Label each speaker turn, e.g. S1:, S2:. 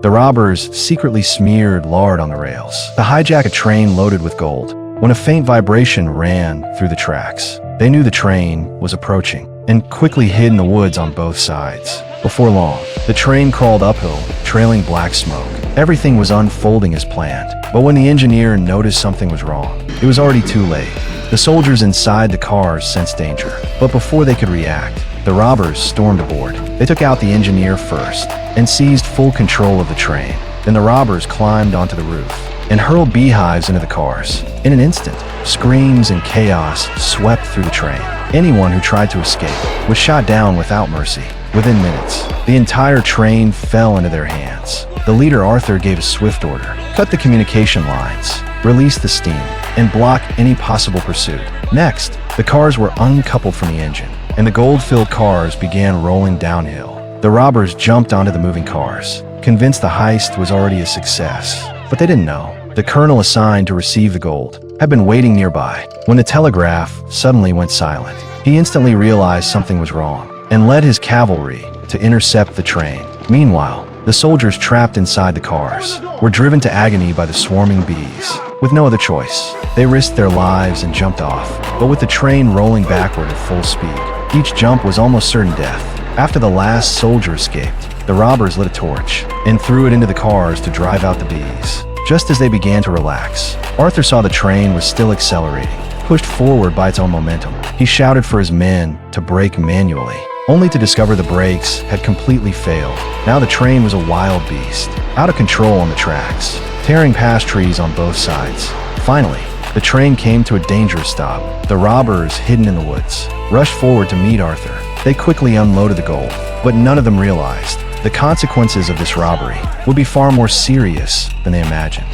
S1: The robbers secretly smeared lard on the rails to hijack a train loaded with gold. When a faint vibration ran through the tracks, they knew the train was approaching and quickly hid in the woods on both sides. Before long, the train crawled uphill, trailing black smoke. Everything was unfolding as planned, but when the engineer noticed something was wrong, it was already too late. The soldiers inside the cars sensed danger, but before they could react, the robbers stormed aboard. They took out the engineer first and seized full control of the train. Then the robbers climbed onto the roof and hurled beehives into the cars. In an instant, screams and chaos swept through the train. Anyone who tried to escape was shot down without mercy. Within minutes, the entire train fell into their hands. The leader, Arthur, gave a swift order: cut the communication lines, release the steam, and block any possible pursuit. Next, the cars were uncoupled from the engine, and the gold-filled cars began rolling downhill. The robbers jumped onto the moving cars, convinced the heist was already a success. But they didn't know the colonel assigned to receive the gold had been waiting nearby. When the telegraph suddenly went silent, he instantly realized something was wrong and led his cavalry to intercept the train. Meanwhile, the soldiers trapped inside the cars were driven to agony by the swarming bees. With no other choice, they risked their lives and jumped off. But with the train rolling backward at full speed, each jump was almost certain death. After the last soldier escaped, the robbers lit a torch and threw it into the cars to drive out the bees. Just as they began to relax, Arthur saw the train was still accelerating, pushed forward by its own momentum. He shouted for his men to brake manually, only to discover the brakes had completely failed. Now the train was a wild beast, out of control on the tracks, tearing past trees on both sides. Finally, the train came to a dangerous stop. The robbers, hidden in the woods, rushed forward to meet Arthur. They quickly unloaded the gold, but none of them realized the consequences of this robbery would be far more serious than they imagined.